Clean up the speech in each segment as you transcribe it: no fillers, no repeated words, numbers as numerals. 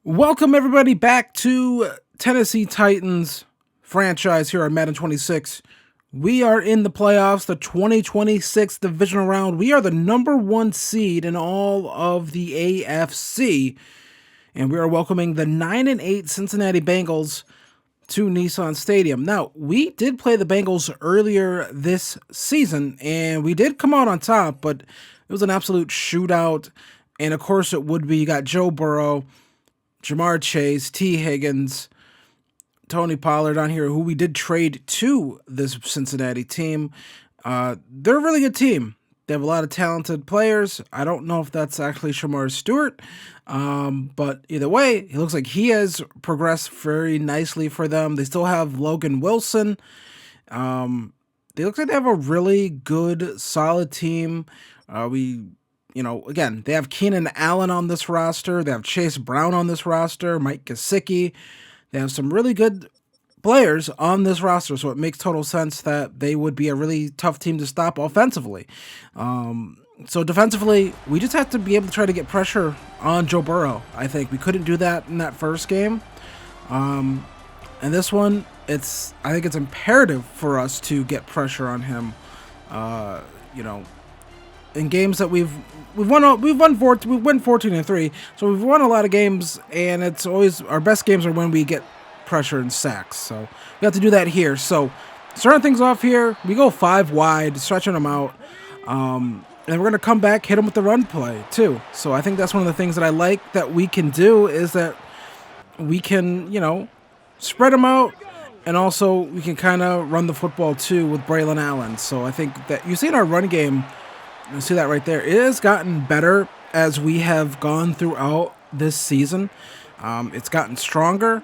Welcome everybody back to Tennessee Titans franchise here on Madden 26. We are in the playoffs, the 2026 divisional round. We are the #1 seed in all of the AFC, and we are welcoming the 9-8 Cincinnati Bengals to Nissan Stadium. Now, we did play the Bengals earlier this season, and we did come out on top, but it was an absolute shootout. And of course it would be. You got Joe Burrow, Jamar Chase, T. Higgins, Tony Pollard on here, who we did trade to this Cincinnati team. They're a really good team. They have a lot of talented players. I don't know if that's actually Shamar Stewart, but either way, it looks like he has progressed very nicely for them. They still have Logan Wilson. They look like they have a really good, solid team. Again, they have Keenan Allen on this roster. They have Chase Brown on this roster, Mike Gesicki. They have some really good players on this roster, so it makes total sense that they would be a really tough team to stop offensively. So defensively, we just have to be able to try to get pressure on Joe Burrow. I think we couldn't do that in that first game. And this one, I think it's imperative for us to get pressure on him. In games that we've won 14-3, so we've won a lot of games, and it's always our best games are when we get pressure and sacks. So we have to do that here. So starting things off here, we go 5 wide, stretching them out, and we're gonna come back, hit them with the run play too. So I think that's one of the things that I like that we can do is that we can spread them out. And also we can kind of run the football too with Braylon Allen. So I think that you see in our run game, you see that right there. It has gotten better as we have gone throughout this season. It's gotten stronger,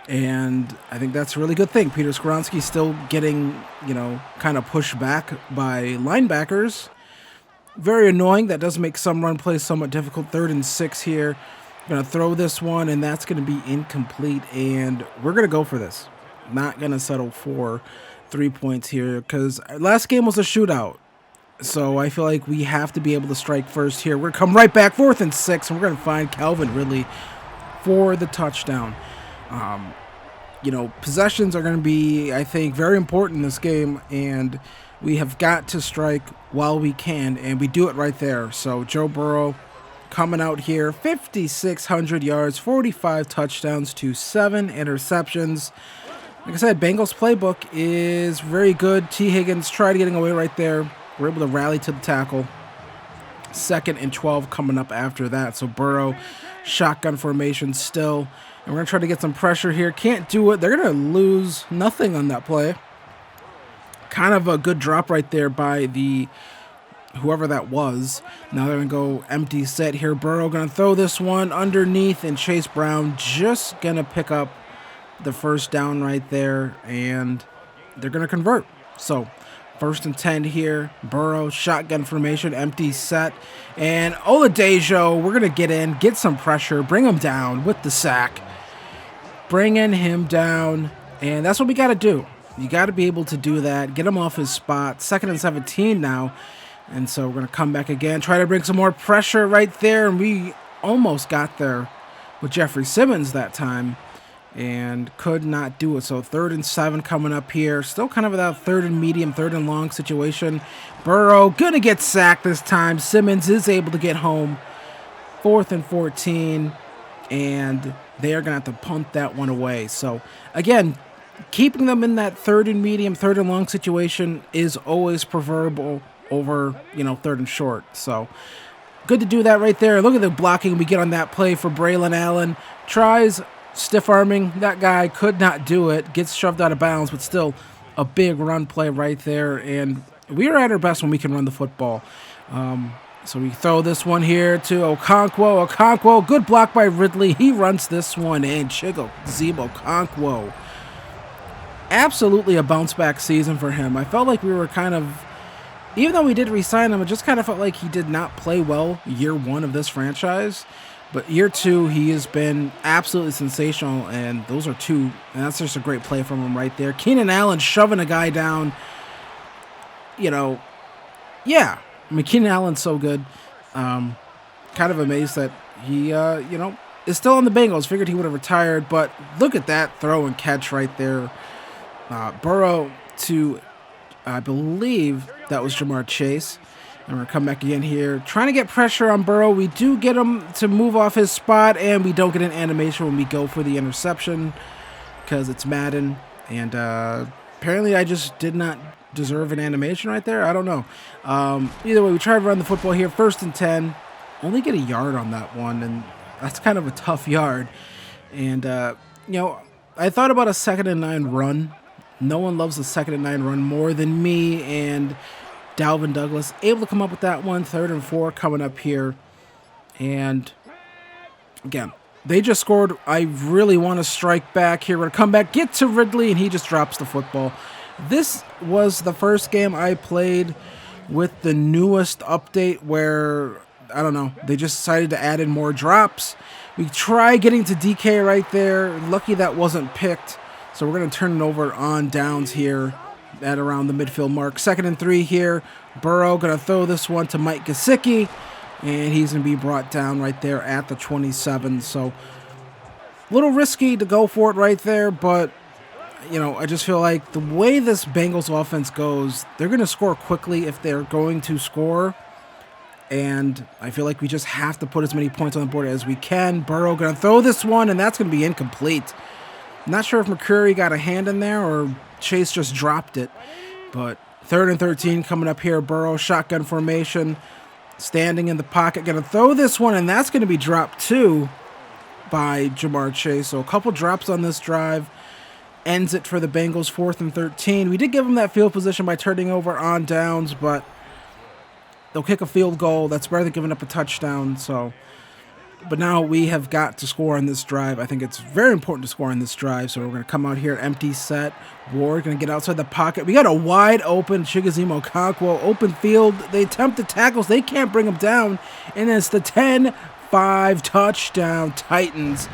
and I think that's a really good thing. Peter Skoronski's still getting, kind of pushed back by linebackers. Very annoying. That does make some run plays somewhat difficult. 3rd and 6 here. Going to throw this one, and that's going to be incomplete, and we're going to go for this. Not going to settle for 3 points here because last game was a shootout. So I feel like we have to be able to strike first here. We're going to come right back, 4th and 6, and we're going to find Calvin Ridley for the touchdown. Possessions are going to be, I think, very important in this game, and we have got to strike while we can, and we do it right there. So Joe Burrow coming out here, 5,600 yards, 45 touchdowns to 7 interceptions. Like I said, Bengals playbook is very good. T. Higgins tried getting away right there. We're able to rally to the tackle. 2nd and 12 coming up after that. So Burrow, shotgun formation still. And we're going to try to get some pressure here. Can't do it. They're going to lose nothing on that play. Kind of a good drop right there by whoever that was. Now they're going to go empty set here. Burrow going to throw this one underneath. And Chase Brown just going to pick up the first down right there. And they're going to convert. So 1st and 10 here. Burrow, shotgun formation, empty set. And Oladejo, we're going to get in, get some pressure, bring him down with the sack. Bringing him down. And that's what we got to do. You got to be able to do that. Get him off his spot. 2nd and 17 now. And so we're going to come back again. Try to bring some more pressure right there. And we almost got there with Jeffrey Simmons that time. And could not do it. So 3rd and 7 coming up here. Still kind of that 3rd and medium, 3rd and long situation. Burrow gonna get sacked this time. Simmons is able to get home. 4th and 14. And they are gonna have to punt that one away. So again, keeping them in that 3rd and medium, 3rd and long situation is always preferable over, 3rd and short. So good to do that right there. Look at the blocking we get on that play for Braylon Allen. Tries stiff arming that guy, could not do it, gets shoved out of bounds, but still a big run play right there. And we are at our best when we can run the football. So we throw this one here to Okonkwo. Good block by Ridley. He runs this one in. Chigoziem Okonkwo. Absolutely a bounce back season for him. I felt like we were kind of, even though we did re-sign him, it just kind of felt like he did not play well year 1 of this franchise. But year 2, he has been absolutely sensational, and those are 2, and that's just a great play from him right there. Keenan Allen shoving a guy down, Keenan Allen's so good. Kind of amazed that he, is still on the Bengals. Figured he would have retired, but look at that throw and catch right there. Burrow to, I believe that was Jamar Chase. And we're going to come back again here. Trying to get pressure on Burrow. We do get him to move off his spot, and we don't get an animation when we go for the interception because it's Madden. And apparently I just did not deserve an animation right there. I don't know. Either way, we try to run the football here. 1st and 10. Only get a yard on that one, and that's kind of a tough yard. And, I thought about a 2nd and 9 run. No one loves the 2nd and 9 run more than me and Dalvin Douglas. Able to come up with that one. 3rd and 4 coming up here. And, again, they just scored. I really want to strike back here. We're going to come back, get to Ridley, and he just drops the football. This was the first game I played with the newest update where, I don't know, they just decided to add in more drops. We try getting to DK right there. Lucky that wasn't picked. So we're going to turn it over on downs here at around the midfield mark. 2nd and 3 here. Burrow going to throw this one to Mike Gesicki. And he's going to be brought down right there at the 27. So a little risky to go for it right there. But, I just feel like the way this Bengals offense goes, they're going to score quickly if they're going to score. And I feel like we just have to put as many points on the board as we can. Burrow going to throw this one, and that's going to be incomplete. Not sure if McCreary got a hand in there or Chase just dropped it. But 3rd and 13 coming up here. Burrow, shotgun formation, standing in the pocket. Going to throw this one, and that's going to be dropped too by Jamar Chase. So a couple drops on this drive. Ends it for the Bengals, 4th and 13. We did give them that field position by turning over on downs, but they'll kick a field goal. That's better than giving up a touchdown. But now we have got to score on this drive. I think it's very important to score on this drive. So we're going to come out here, empty set. Ward going to get outside the pocket. We got a wide open Chigoziem Okonkwo, open field. They attempt the tackles. They can't bring him down. And it's the 10-5 touchdown Titans.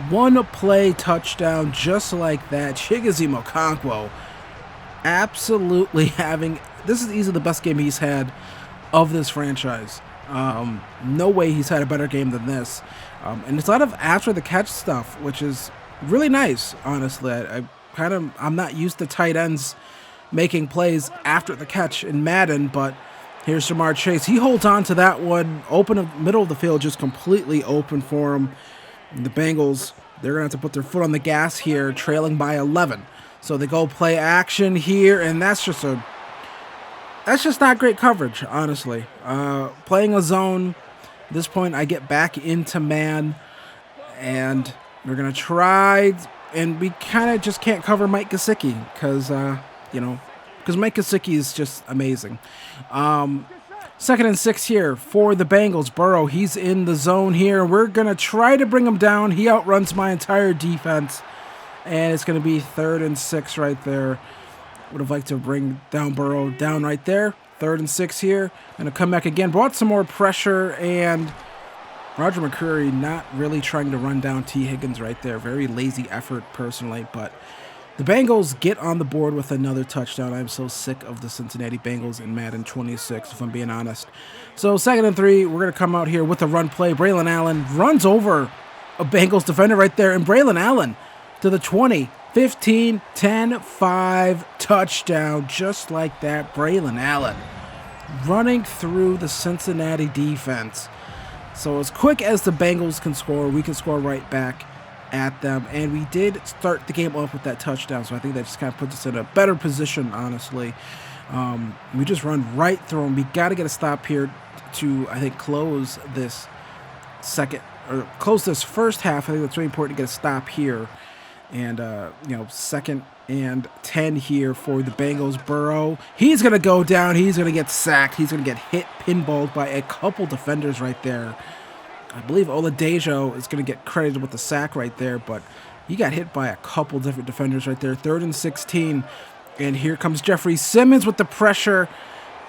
One play touchdown just like that. Chigoziem Okonkwo absolutely having... This is easily the best game he's had of this franchise. No way he's had a better game than this. And it's a lot of after the catch stuff, which is really nice, honestly. I'm not used to tight ends making plays after the catch in Madden, but here's Jamar Chase. He holds on to that one. Open middle of the field, just completely open for him. And the Bengals, they're going to have to put their foot on the gas here, trailing by 11. So they go play action here, and that's just not great coverage, honestly. Playing a zone, at this point I get back into man, and we're going to try, and we kind of just can't cover Mike Gesicki because Mike Gesicki is just amazing. 2nd and 6 here for the Bengals. Burrow, he's in the zone here. We're going to try to bring him down. He outruns my entire defense, and it's going to be 3rd and 6 right there. Would have liked to bring down Burrow down right there. 3rd and 6 here. Going to come back again. Brought some more pressure, and Roger McCreary not really trying to run down T. Higgins right there. Very lazy effort personally, but the Bengals get on the board with another touchdown. I'm so sick of the Cincinnati Bengals in Madden 26, if I'm being honest. So 2nd and 3, we're going to come out here with a run play. Braylon Allen runs over a Bengals defender right there, and Braylon Allen to the 20. 15, 10, 5, touchdown, just like that. Braylon Allen running through the Cincinnati defense. So as quick as the Bengals can score, we can score right back at them. And we did start the game off with that touchdown, so I think that just kind of puts us in a better position, honestly. We just run right through them. We got to get a stop here to, I think, close this first half. I think that's really important to get a stop here. And, 2nd and 10 here for the Bengals. Burrow, he's going to go down. He's going to get sacked. He's going to get hit, pinballed by a couple defenders right there. I believe Oladejo is going to get credited with the sack right there, but he got hit by a couple different defenders right there. 3rd and 16. And here comes Jeffrey Simmons with the pressure.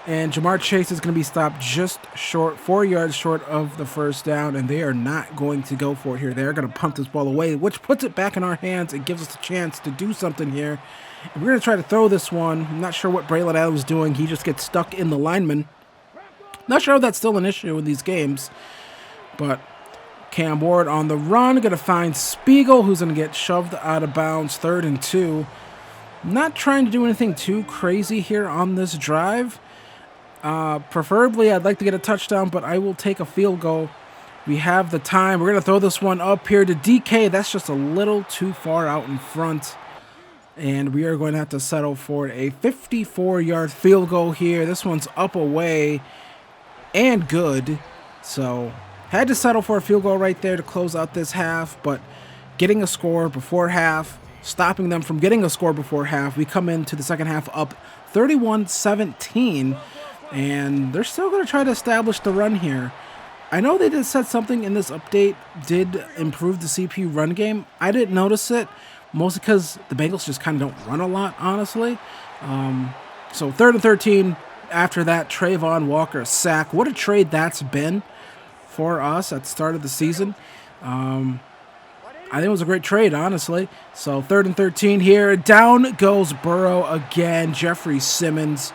And Jamar Chase is going to be stopped just short, 4 yards short of the first down, and they are not going to go for it here. They're going to punt this ball away, which puts it back in our hands and gives us a chance to do something here. And we're going to try to throw this one. I'm not sure what Braylon Allen was doing. He just gets stuck in the lineman. Not sure if that's still an issue in these games, but Cam Ward on the run, going to find Spiegel, who's going to get shoved out of bounds, 3rd and 2. Not trying to do anything too crazy here on this drive. Preferably, I'd like to get a touchdown, but I will take a field goal. We have the time. We're going to throw this one up here to DK. That's just a little too far out in front. And we are going to have to settle for a 54-yard field goal here. This one's up away and good. So, had to settle for a field goal right there to close out this half. But getting a score before half, stopping them from getting a score before half. We come into the second half up 31-17. And they're still going to try to establish the run here. I know they did said something in this update did improve the CPU run game. I didn't notice it, mostly because the Bengals just kind of don't run a lot, honestly. So 3rd and 13 after that Trayvon Walker sack. What a trade that's been for us at the start of the season. I think it was a great trade, honestly. So 3rd and 13 here. Down goes Burrow again. Jeffrey Simmons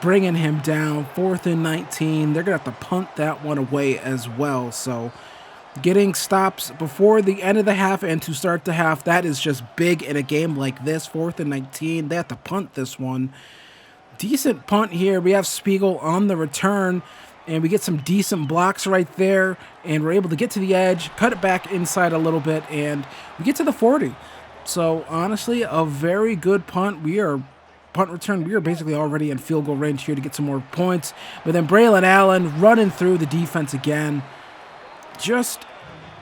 bringing him down. 4th and 19. They're going to have to punt that one away as well. So getting stops before the end of the half and to start the half, that is just big in a game like this. 4th and 19. They have to punt this one. Decent punt here. We have Spiegel on the return, and we get some decent blocks right there, and we're able to get to the edge, cut it back inside a little bit, and we get to the 40. So honestly, a very good punt. Punt return, we are basically already in field goal range here to get some more points. But then Braylon Allen running through the defense again. Just,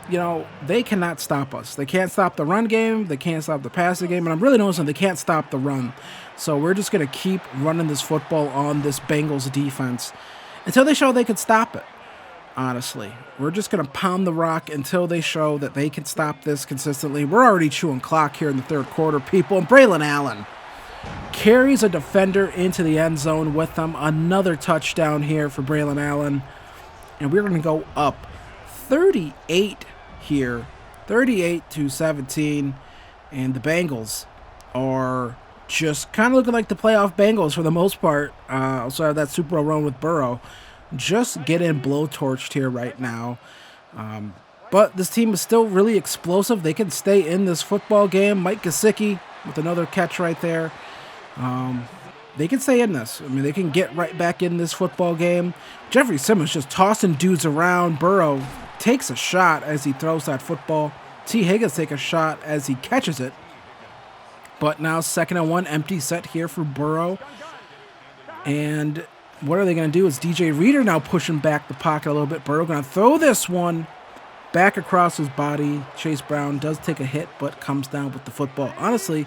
they cannot stop us. They can't stop the run game. They can't stop the passing game. And I'm really noticing they can't stop the run. So we're just going to keep running this football on this Bengals defense until they show they can stop it, honestly. We're just going to pound the rock until they show that they can stop this consistently. We're already chewing clock here in the 3rd quarter, people. And Braylon Allen carries a defender into the end zone with them. Another touchdown here for Braylon Allen. And we're going to go up 38 here. 38-17. And the Bengals are just kind of looking like the playoff Bengals for the most part. Also have that Super Bowl run with Burrow. Just getting blowtorched here right now. But this team is still really explosive. They can stay in this football game. Mike Gesicki with another catch right there. They can stay in this. I mean, they can get right back in this football game. Jeffrey Simmons just tossing dudes around. Burrow takes a shot as he throws that football. T. Higgins take a shot as he catches it. But now 2nd and 1, empty set here for Burrow. And what are they going to do? Is DJ Reader now pushing back the pocket a little bit. Burrow going to throw this one back across his body. Chase Brown does take a hit, but comes down with the football. Honestly,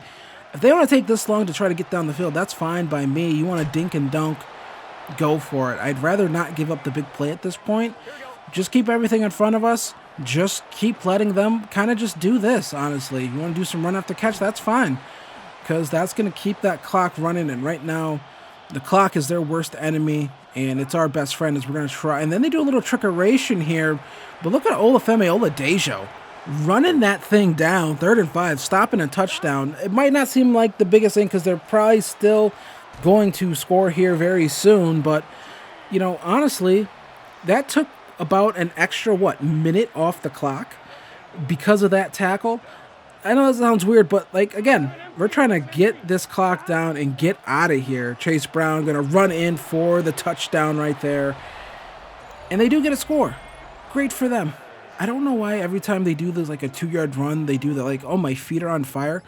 if they want to take this long to try to get down the field, that's fine by me. You want to dink and dunk, go for it. I'd rather not give up the big play at this point. Just keep everything in front of us. Just keep letting them kind of just do this, honestly. You want to do some run after catch, that's fine. Because that's going to keep that clock running. And right now, the clock is their worst enemy, and it's our best friend as we're going to try. And then they do a little trickeration here. But look at Olafemi Oladejo running that thing down, 3rd and 5, stopping a touchdown. It might not seem like the biggest thing because they're probably still going to score here very soon. But, honestly, that took about an extra, minute off the clock because of that tackle. I know that sounds weird, but, again, we're trying to get this clock down and get out of here. Chase Brown going to run in for the touchdown right there. And they do get a score. Great for them. I don't know why every time they do this, a 2-yard run, they do that, oh, my feet are on fire.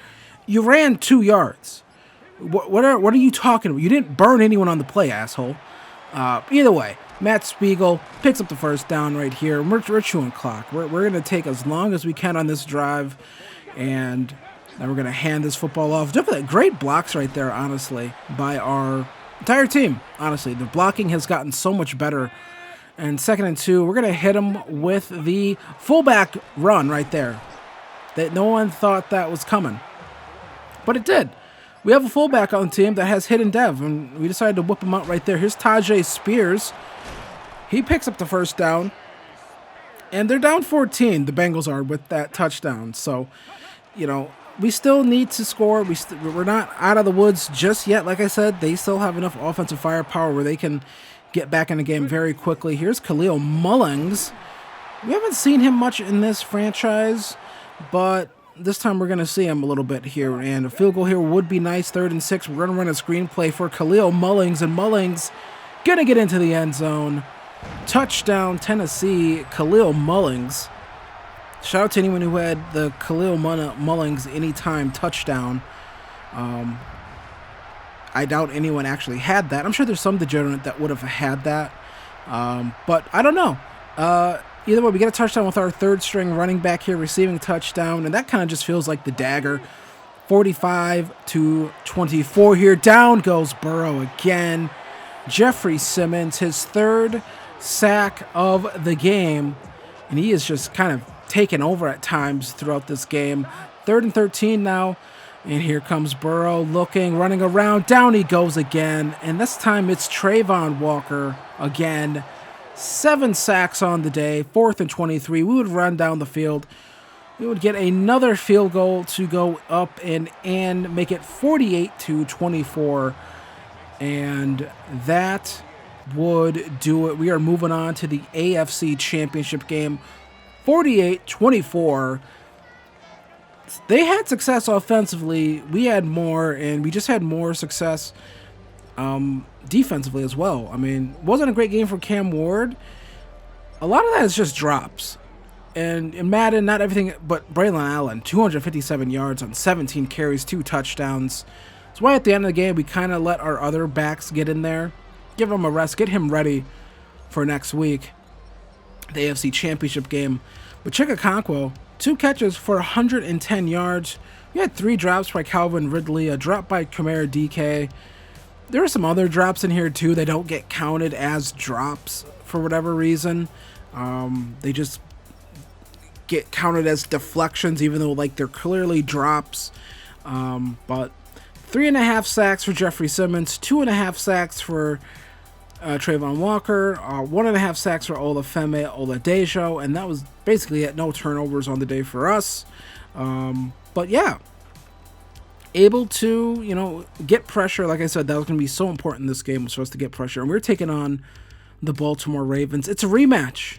You ran 2 yards. What are you talking about? You didn't burn anyone on the play, asshole. Either way, Matt Spiegel picks up the first down right here. We're chewing clock. We're going to take as long as we can on this drive. And now we're going to hand this football off. Look at that. Great blocks right there, honestly, by our entire team. Honestly, the blocking has gotten so much better. And 2nd and 2, we're going to hit him with the fullback run right there. That no one thought that was coming. But it did. We have a fullback on the team that has hidden dev, and we decided to whip him out right there. Here's Tajay Spears. He picks up the first down. And they're down 14, the Bengals are, with that touchdown. So, we still need to score. We're not out of the woods just yet. Like I said, they still have enough offensive firepower where they can get back in the game very quickly. Here's Khalil Mullings We haven't seen him much in this franchise, but this time we're going to see him a little bit here. And a field goal here would be nice. 3rd and 6. We're going to run a screenplay for Khalil Mullings, and Mullings going to get into the end zone. Touchdown, Tennessee, Khalil Mullings. Shout out to anyone who had the Khalil Mullings anytime touchdown. I doubt anyone actually had that. I'm sure there's some degenerate that would have had that. But I don't know. Either way, we get a touchdown with our 3rd string running back here receiving touchdown, and that kind of just feels like the dagger. 45-24 here. Down goes Burrow again. Jeffrey Simmons, his 3rd sack of the game, and he is just kind of taken over at times throughout this game. 3rd and 13 now, and here comes Burrow looking, running around. Down he goes again, and this time it's Trayvon Walker again. 7 sacks on the day. 4th and 23. We would run down the field. We would get another field goal to go up and make it 48-24. And that would do it. We are moving on to the AFC Championship game. 48-24. They had success offensively. We had more, and we just had more success defensively as well. I mean, wasn't a great game for Cam Ward. A lot of that is just drops. And in Madden, not everything, but Braylon Allen, 257 yards on 17 carries, 2 touchdowns. That's why at the end of the game, we kind of let our other backs get in there, give him a rest, get him ready for next week, the AFC Championship game. But Chikakonkwo, 2 catches for 110 yards. We had 3 drops by Calvin Ridley, a drop by Kamara DK. There are some other drops in here too. They don't get counted as drops for whatever reason. They just get counted as deflections, even though like they're clearly drops. But 3.5 sacks for Jeffrey Simmons, 2.5 sacks for Trayvon Walker, 1.5 sacks for Olafemi Oladejo, and that was basically it. No turnovers on the day for us. But yeah, able to, get pressure. Like I said, that was going to be so important in this game, was for us to get pressure. And we're taking on the Baltimore Ravens. It's a rematch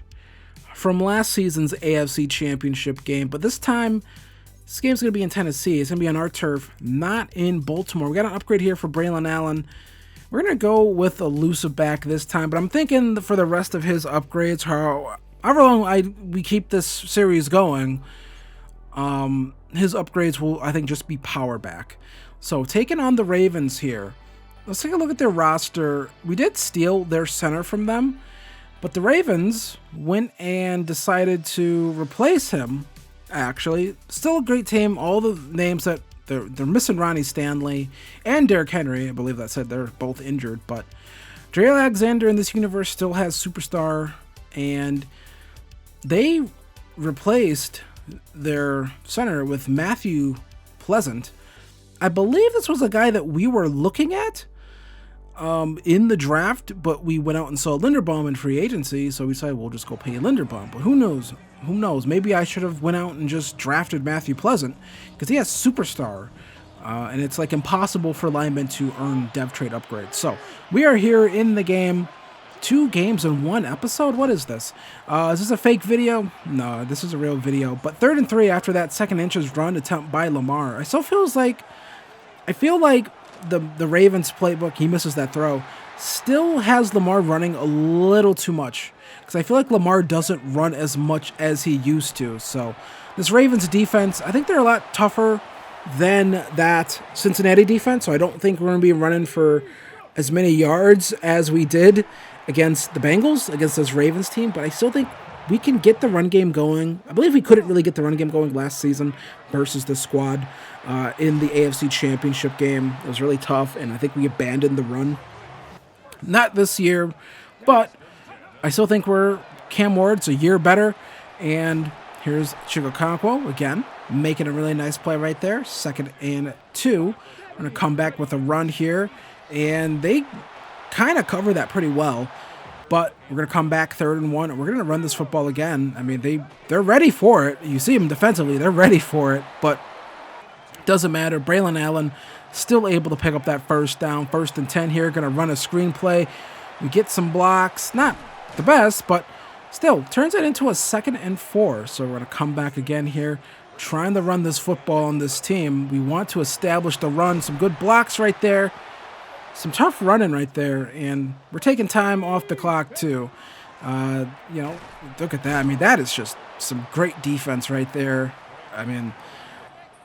from last season's AFC Championship game, but this time, this game's going to be in Tennessee. It's going to be on our turf, not in Baltimore. We got an upgrade here for Braylon Allen. We're going to go with a elusive back this time, but I'm thinking for the rest of his upgrades, however long we keep this series going, his upgrades will, I think, just be power back. So taking on the Ravens here, let's take a look at their roster. We did steal their center from them, but the Ravens went and decided to replace him, actually. Still a great team. All the names that they're missing Ronnie Stanley and Derrick Henry. I believe that said they're both injured, but Dre Alexander in this universe still has superstar, and they replaced their center with Matthew Pleasant. I believe this was a guy that we were looking at in the draft, but we went out and saw Linderbaum in free agency, so we decided we'll just go pay Linderbaum. But who knows? Who knows? Maybe I should have went out and just drafted Matthew Pleasant, because he has superstar, and it's like impossible for linemen to earn dev trade upgrades. So we are here in the game. 2 games in 1 episode? What is this? Is this a fake video? No, this is a real video. But 3rd and 3 after that second inches run attempt by Lamar. I feel like the Ravens playbook, he misses that throw, still has Lamar running a little too much, because I feel like Lamar doesn't run as much as he used to. So this Ravens defense, I think they're a lot tougher than that Cincinnati defense, so I don't think we're going to be running for as many yards as we did against the Bengals, against this Ravens team, but I still think we can get the run game going. I believe we couldn't really get the run game going last season versus this squad in the AFC Championship game. It was really tough, and I think we abandoned the run. Not this year, but I still think Cam Ward's a year better, and here's Chikakonkwo again, making a really nice play right there. 2nd and 2. We're going to come back with a run here, and they kind of cover that pretty well, but we're going to come back 3rd and 1, and we're going to run this football again. I mean, they're ready for it. You see them defensively, they're ready for it, but it doesn't matter. Braylon Allen still able to pick up that 1st down. 1st and 10 here, going to run a screenplay. We get some blocks, not the best, but Still, turns it into a 2nd and 4. So we're going to come back again here, trying to run this football on this team. We want to establish the run. Some good blocks right there. Some tough running right there. And we're taking time off the clock, too. You know, look at that. I mean, that is just some great defense right there. I mean,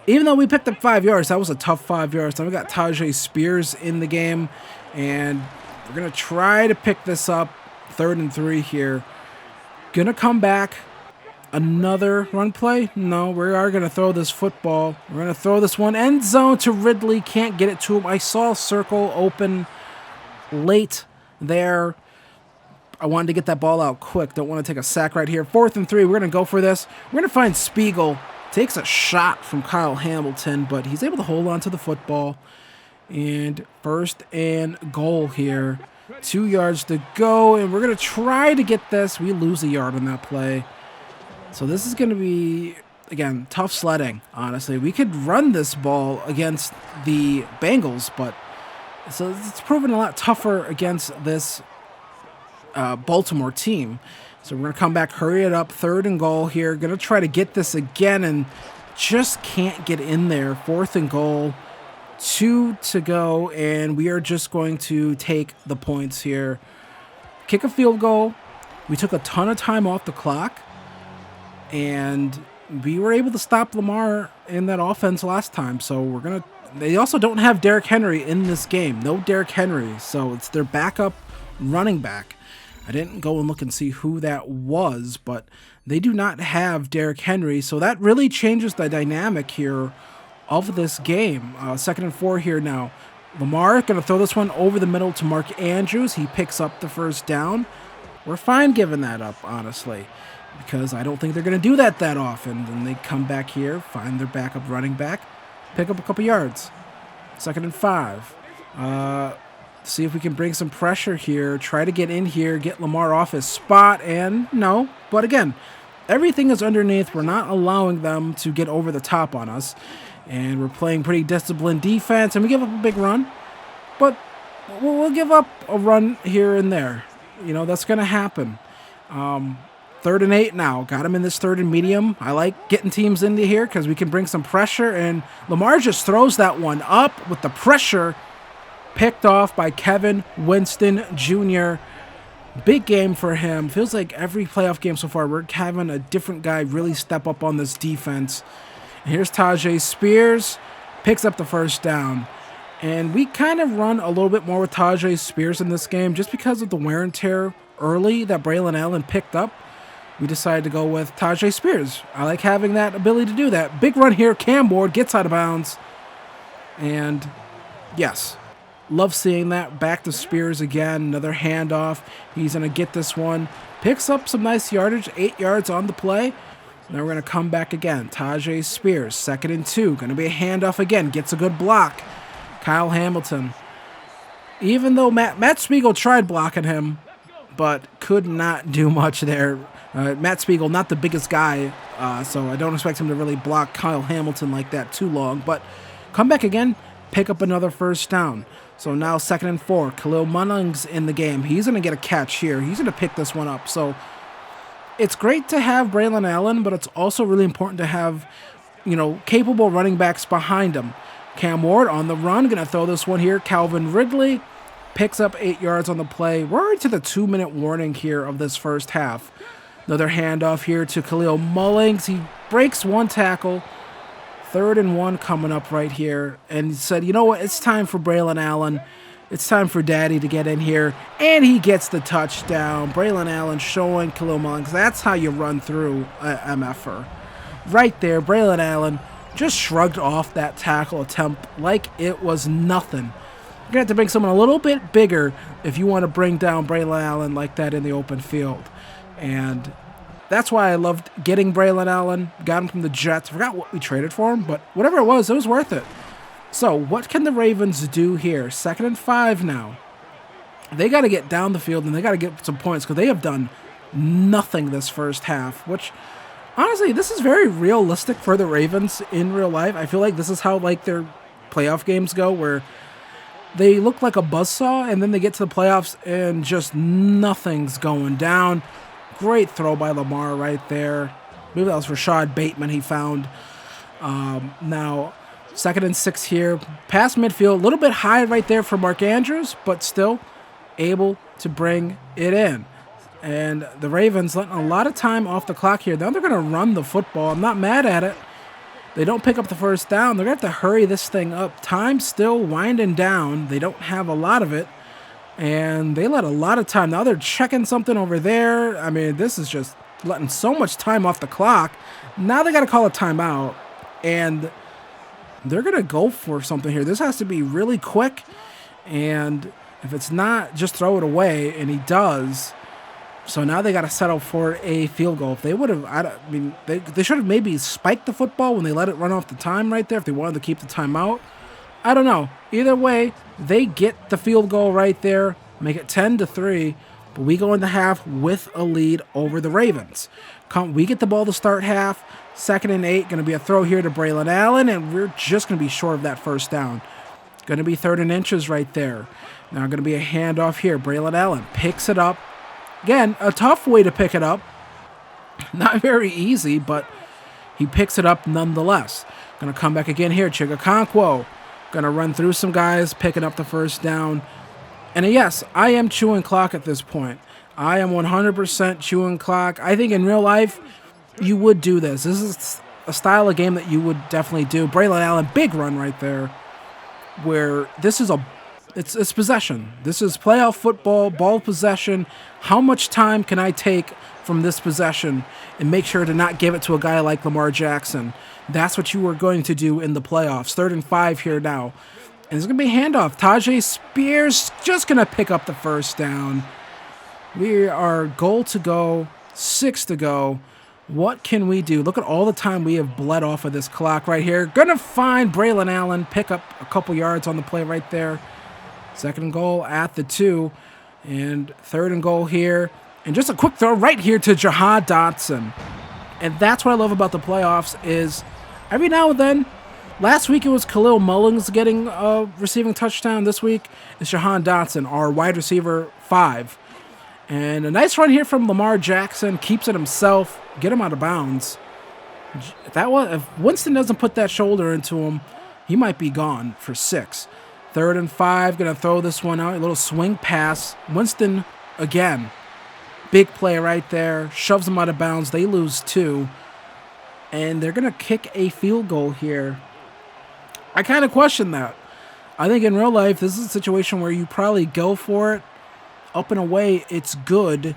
even though we picked up 5 yards, that was a tough 5 yards. Then we got Tajay Spears in the game. And we're going to try to pick this up. 3rd and 3 here. Gonna come back. Another run play? No, we are gonna throw this football. We're gonna throw this one end zone to Ridley. Can't get it to him. I saw a circle open late there. I wanted to get that ball out quick. Don't want to take a sack right here. 4th and 3. We're gonna go for this. We're gonna find Spiegel. Takes a shot from Kyle Hamilton, but he's able to hold on to the football. And 1st and goal here. 2 yards to go, and we're going to try to get this. We lose a yard on that play. So this is going to be, again, tough sledding, honestly. We could run this ball against the Bengals, but so it's proven a lot tougher against this Baltimore team. So we're going to come back, hurry it up, 3rd and goal here. Going to try to get this again and just can't get in there. 4th and goal. 2 to go, and we are just going to take the points here. Kick a field goal. We took a ton of time off the clock, and we were able to stop Lamar in that offense last time. So we're going to... They also don't have Derrick Henry in this game. No Derrick Henry, so it's their backup running back. I didn't go and look and see who that was, but they do not have Derrick Henry, so that really changes the dynamic here of this game. 2nd and 4 here now. Lamar going to throw this one over the middle to Mark Andrews. He picks up the 1st down. We're fine giving that up, honestly, because I don't think they're going to do that often. Then they come back here, find their backup running back, pick up a couple yards. 2nd and 5. See if we can bring some pressure here. Try to get in here, get Lamar off his spot, and no. But again, everything is underneath. We're not allowing them to get over the top on us. And we're playing pretty disciplined defense, and we give up a big run. But we'll give up a run here and there. You know, that's going to happen. 3rd and 8 now. Got him in this 3rd and medium. I like getting teams into here because we can bring some pressure. And Lamar just throws that one up with the pressure. Picked off by Kevin Winston Jr. Big game for him. Feels like every playoff game so far, we're having a different guy really step up on this defense. Here's Tajay Spears, picks up the 1st down. And we kind of run a little bit more with Tajay Spears in this game just because of the wear and tear early that Braylon Allen picked up. We decided to go with Tajay Spears. I like having that ability to do that. Big run here. Cam Ward gets out of bounds. And yes, love seeing that. Back to Spears again. Another handoff. He's going to get this one. Picks up some nice yardage. 8 yards on the play. Now we're going to come back again. Tajay Spears, 2nd and 2. Going to be a handoff again. Gets a good block. Kyle Hamilton. Even though Matt Spiegel tried blocking him, but could not do much there. Matt Spiegel, not the biggest guy, so I don't expect him to really block Kyle Hamilton like that too long. But come back again, pick up another 1st down. So now 2nd and 4. Khalil Munning's in the game. He's going to get a catch here. He's going to pick this one up. So it's great to have Braylon Allen, but it's also really important to have, you know, capable running backs behind him. Cam Ward on the run, going to throw this one here. Calvin Ridley picks up 8 yards on the play. We're into the 2-minute warning here of this 1st half. Another handoff here to Khalil Mullings. He breaks 1 tackle. 3rd and 1 coming up right here. And he said, you know what, it's time for Braylon Allen. It's time for Daddy to get in here. And he gets the touchdown. Braylon Allen showing Khalil Mullings. That's how you run through a MFer. Right there, Braylon Allen just shrugged off that tackle attempt like it was nothing. You're going to have to bring someone a little bit bigger if you want to bring down Braylon Allen like that in the open field. And that's why I loved getting Braylon Allen. Got him from the Jets. I forgot what we traded for him, but whatever it was worth it. So what can the Ravens do here? 2nd and 5 now. They got to get down the field, and they got to get some points because they have done nothing this 1st half, which honestly, this is very realistic for the Ravens in real life. I feel like this is how like their playoff games go, where they look like a buzzsaw, and then they get to the playoffs and just nothing's going down. Great throw by Lamar right there. Maybe that was Rashad Bateman he found. Now, 2nd and 6 here. Past midfield, a little bit high right there for Mark Andrews, but still able to bring it in. And the Ravens letting a lot of time off the clock here. Now they're going to run the football. I'm not mad at it. They don't pick up the first down. They're going to have to hurry this thing up. Time's still winding down. They don't have a lot of it. And they let a lot of time. Now they're checking something over there. I mean, this is just letting so much time off the clock. Now they got to call a timeout. And they're going to go for something here. This has to be really quick. And if it's not, just throw it away. And he does. So now they got to settle for a field goal. If they would have, I mean, they should have maybe spiked the football when they let it run off the time right there if they wanted to keep the timeout. I don't know. Either way, they get the field goal right there, make it 10-3, but we go into half with a lead over the Ravens. We get the ball to start half, 2nd and 8, going to be a throw here to Braylon Allen, and we're just going to be short of that first down. Going to be 3rd and inches right there. Now going to be a handoff here. Braylon Allen picks it up. Again, a tough way to pick it up. Not very easy, but he picks it up nonetheless. Going to come back again here. Chigakonkwo. Going to run through some guys, picking up the first down. And yes, I am chewing clock at this point. I am 100% chewing clock. I think in real life, you would do this. This is a style of game that you would definitely do. Braylon Allen, big run right there. Where this is it's possession. This is playoff football, ball possession. How much time can I take from this possession and make sure to not give it to a guy like Lamar Jackson? That's what you are going to do in the playoffs. 3rd and 5 here now. And it's going to be a handoff. Tajay Spears just going to pick up the first down. We are goal to go, 6 to go. What can we do? Look at all the time we have bled off of this clock right here. Going to find Braylon Allen, pick up a couple yards on the play right there. 2nd and goal at the 2. And 3rd and goal here. And just a quick throw right here to Jahan Dotson. And that's what I love about the playoffs is every now and then, last week it was Khalil Mullins getting a receiving touchdown. This week it's Jahan Dotson, our wide receiver 5. And a nice run here from Lamar Jackson. Keeps it himself. Get him out of bounds. If Winston doesn't put that shoulder into him, he might be gone for 6. 3rd and 5. Going to throw this one out. A little swing pass. Winston again. Big play right there. Shoves them out of bounds. They lose 2. And they're going to kick a field goal here. I kind of question that. I think in real life, this is a situation where you probably go for it. Up and away, it's good.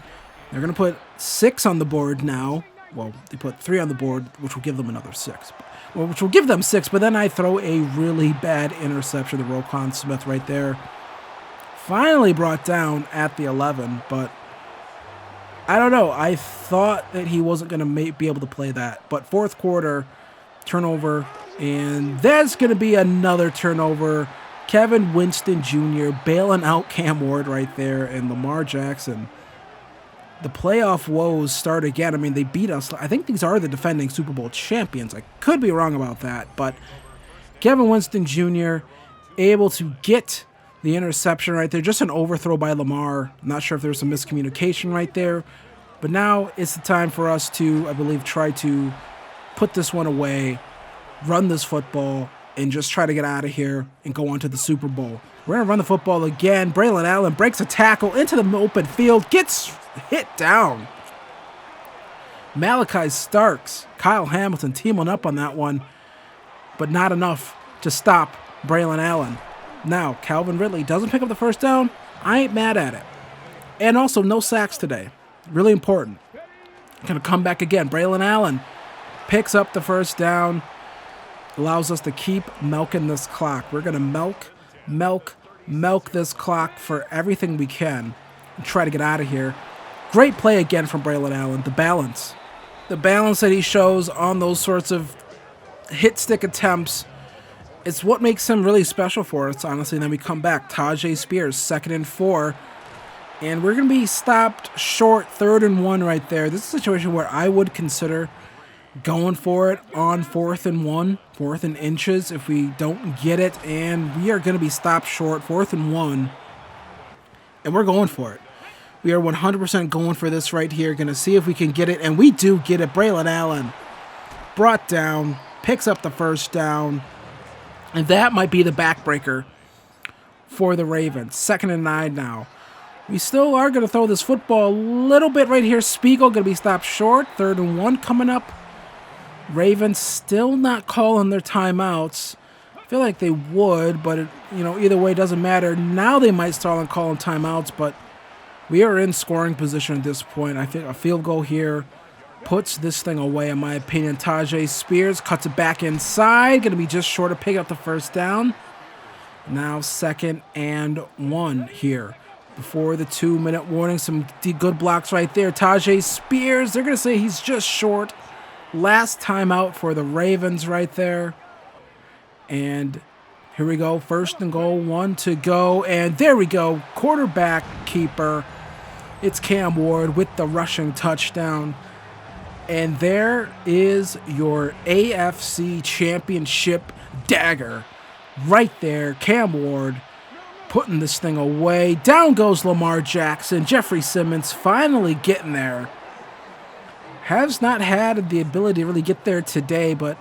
They're going to put 6 on the board now. Well, they put 3 on the board, which will give them another 6. Which will give them 6, but then I throw a really bad interception to Roquan Smith right there. Finally brought down at the 11, but I don't know. I thought that he wasn't going to be able to play that. But 4th quarter, turnover, and there's going to be another turnover. Kevin Winston Jr. bailing out Cam Ward right there, and Lamar Jackson. The playoff woes start again. I mean, they beat us. I think these are the defending Super Bowl champions. I could be wrong about that, but Kevin Winston Jr. able to get the interception right there. Just an overthrow by Lamar. I'm not sure if there was some miscommunication right there. But now it's the time for us to, I believe, try to put this one away, run this football, and just try to get out of here and go on to the Super Bowl. We're going to run the football again. Braylon Allen breaks a tackle into the open field, gets hit down. Malachi Starks, Kyle Hamilton teaming up on that one, but not enough to stop Braylon Allen. Now, Calvin Ridley doesn't pick up the first down. I ain't mad at it. And also, no sacks today. Really important. Going to come back again. Braylon Allen picks up the first down. Allows us to keep milking this clock. We're going to milk this clock for everything we can and try to get out of here. Great play again from Braylon Allen. The balance that he shows on those sorts of hit stick attempts, it's what makes him really special for us, honestly. And then we come back. Tajay Spears, 2nd and 4. And we're going to be stopped short, 3rd and 1 right there. This is a situation where I would consider going for it on 4th and 1, 4th and inches if we don't get it. And we are going to be stopped short, 4th and 1. And we're going for it. We are 100% going for this right here. Going to see if we can get it, and we do get it. Braylon Allen brought down, picks up the first down, and that might be the backbreaker for the Ravens. 2nd and 9 now. We still are going to throw this football a little bit right here. Spiegel going to be stopped short. 3rd and 1 coming up. Ravens still not calling their timeouts. I feel like they would, but it, either way, it doesn't matter. Now they might start on calling timeouts, but we are in scoring position at this point. I think a field goal here puts this thing away, in my opinion. Tajay Spears cuts it back inside. Going to be just short of picking up the first down. Now 2nd and 1 here. Before the 2-minute warning, some good blocks right there. Tajay Spears, they're going to say he's just short. Last time out for the Ravens right there. And here we go. 1st and goal, 1 to go. And there we go. Quarterback keeper. It's Cam Ward with the rushing touchdown. And there is your AFC Championship dagger right there. Cam Ward putting this thing away. Down goes Lamar Jackson. Jeffrey Simmons finally getting there. Has not had the ability to really get there today, but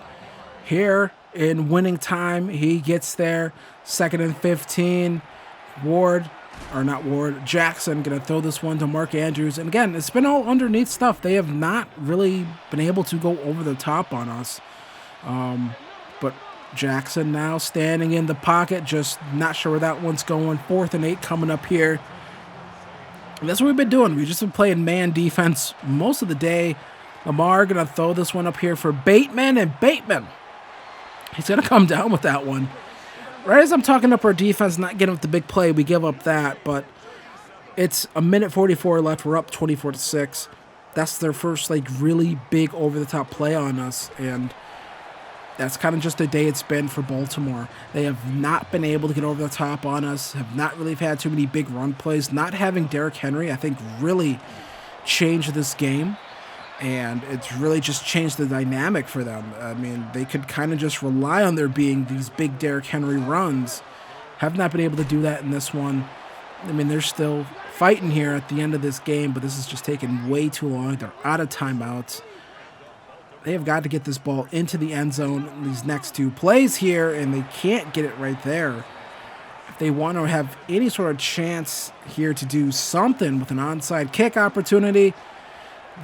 here in winning time, he gets there. 2nd and 15. Jackson going to throw this one to Mark Andrews. And again, it's been all underneath stuff. They have not really been able to go over the top on us. But Jackson now standing in the pocket, just not sure where that one's going. 4th and 8 coming up here. And that's what we've been doing. We've just been playing man defense most of the day. Lamar going to throw this one up here for Bateman, and Bateman, he's going to come down with that one. Right as I'm talking up our defense, not getting up the big play, we give up that, but it's a minute 44 left. We're up 24-6. That's their first, really big over-the-top play on us, and that's kind of just the day it's been for Baltimore. They have not been able to get over the top on us, have not really had too many big run plays. Not having Derrick Henry, I think, really changed this game. And it's really just changed the dynamic for them. I mean, they could kind of just rely on there being these big Derrick Henry runs. Have not been able to do that in this one. I mean, they're still fighting here at the end of this game, but this is just taking way too long. They're out of timeouts. They have got to get this ball into the end zone in these next 2 plays here, and they can't get it right there. If they want to have any sort of chance here to do something with an onside kick opportunity,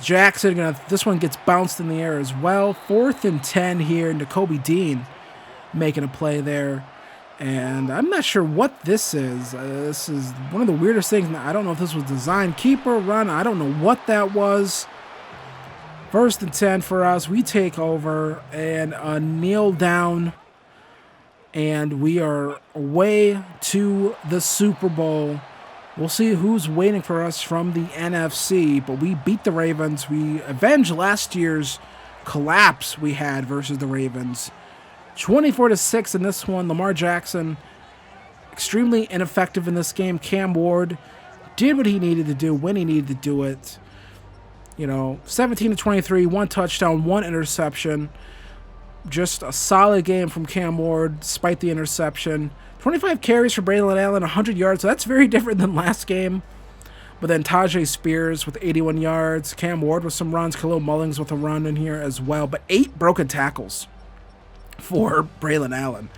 Jackson, this one gets bounced in the air as well. 4th and 10 here. Nakobe Dean making a play there. And I'm not sure what this is. This is one of the weirdest things. I don't know if this was design, keeper, run. I don't know what that was. 1st and 10 for us. We take over and kneel down. And we are away to the Super Bowl. We'll see who's waiting for us from the NFC, but we beat the Ravens. We avenged last year's collapse we had versus the Ravens. 24-6 in this one. Lamar Jackson, extremely ineffective in this game. Cam Ward did what he needed to do when he needed to do it. 17-23, 1 touchdown, 1 interception. Just a solid game from Cam Ward, despite the interception. 25 carries for Braylon Allen, 100 yards. So that's very different than last game. But then Tajay Spears with 81 yards. Cam Ward with some runs. Khalil Mullings with a run in here as well. But 8 broken tackles for Braylon Allen.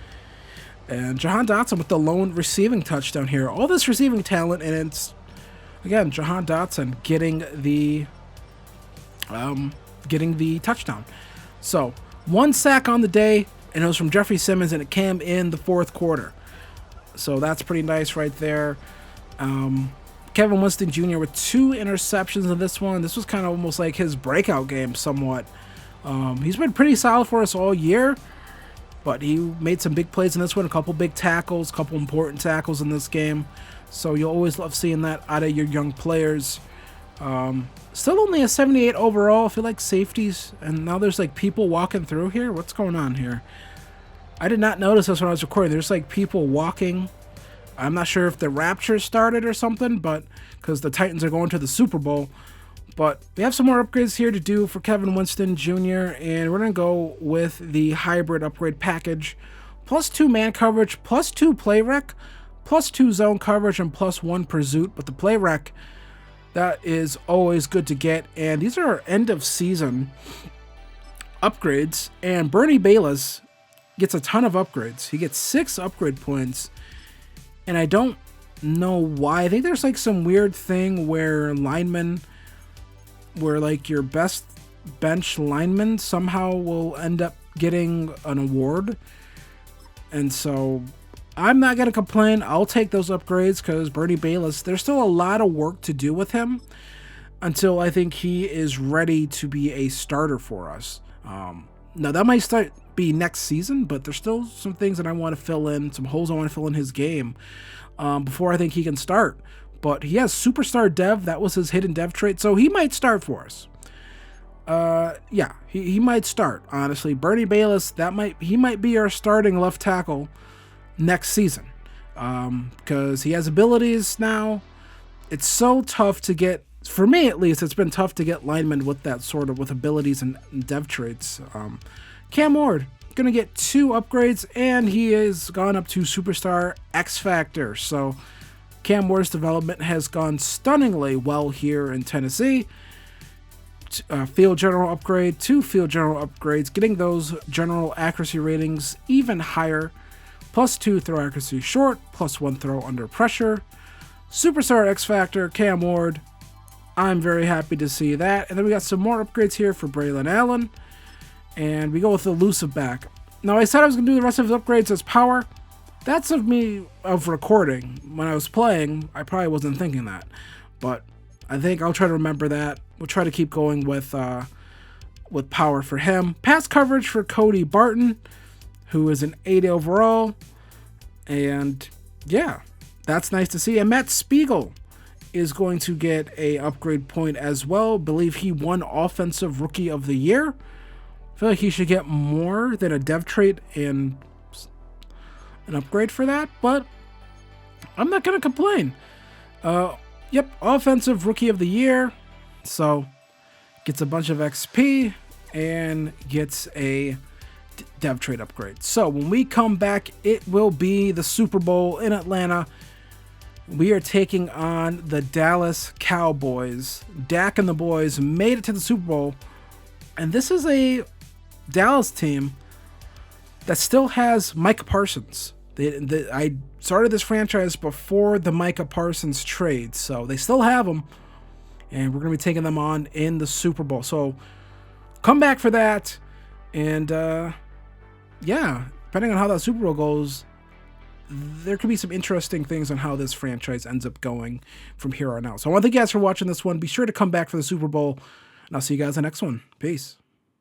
And Jahan Dotson with the lone receiving touchdown here. All this receiving talent, and it's, again, Jahan Dotson getting the touchdown. So 1 sack on the day, and it was from Jeffrey Simmons, and it came in the 4th quarter. So that's pretty nice right there. Kevin Winston Jr. with 2 interceptions in this one. This was kind of almost like his breakout game somewhat. He's been pretty solid for us all year, but he made some big plays in this one, a couple big tackles, a couple important tackles in this game. So you'll always love seeing that out of your young players. Still only a 78 overall. I feel like safeties, and now there's people walking through here. What's going on here? I did not notice this when I was recording. There's people walking. I'm not sure if the Rapture started or something, but because the Titans are going to the Super Bowl. But we have some more upgrades here to do for Kevin Winston Jr., and we're going to go with the hybrid upgrade package. +2 man coverage, +2 play rec, +2 zone coverage, and +1 pursuit. But the play rec That is always good to get. And these are end of season upgrades. And Bernie Bayless gets a ton of upgrades. He gets 6 upgrade points. And I don't know why. I think there's like some weird thing where like your best bench lineman somehow will end up getting an award. And so I'm not going to complain. I'll take those upgrades because Bernie Bayless, there's still a lot of work to do with him until I think he is ready to be a starter for us. Now, that might be next season, but there's still some things that I want to fill in, some holes I want to fill in his game before I think he can start. But he has Superstar Dev. That was his hidden dev trait, so he might start for us. Yeah, he might start, honestly. Bernie Bayless, he might be our starting left tackle next season because he has abilities now. It's so tough to get, for me at least, it's been tough to get linemen with that sort of, with abilities and dev traits. Cam Ward, going to get 2 upgrades, and he has gone up to Superstar X Factor. So Cam Ward's development has gone stunningly well here in Tennessee. Field general upgrade, 2 field general upgrades, getting those general accuracy ratings even higher. +2 throw accuracy short, +1 throw under pressure. Superstar X Factor, Cam Ward. I'm very happy to see that. And then we got some more upgrades here for Braylon Allen. And we go with elusive back. Now, I said I was going to do the rest of his upgrades as power. That's of me of recording. When I was playing, I probably wasn't thinking that. But I think I'll try to remember that. We'll try to keep going with power for him. Pass coverage for Cody Barton, who is an 80 overall. And yeah, that's nice to see. And Matt Spiegel is going to get a upgrade point as well. I believe he won Offensive Rookie of the Year. I feel like he should get more than a dev trait and an upgrade for that, but I'm not going to complain. Yep, Offensive Rookie of the Year. So gets a bunch of XP and gets a dev trait upgrade. So when we come back, it will be the Super Bowl in Atlanta. We are taking on the Dallas Cowboys. Dak and the boys made it to the Super Bowl. And this is a Dallas team that still has Micah Parsons. I started this franchise before the Micah Parsons trade, so they still have him. And we're going to be taking them on in the Super Bowl. So come back for that. And yeah, depending on how that Super Bowl goes, there could be some interesting things on how this franchise ends up going from here on out. So I want to thank you guys for watching this one. Be sure to come back for the Super Bowl, and I'll see you guys in the next one. Peace.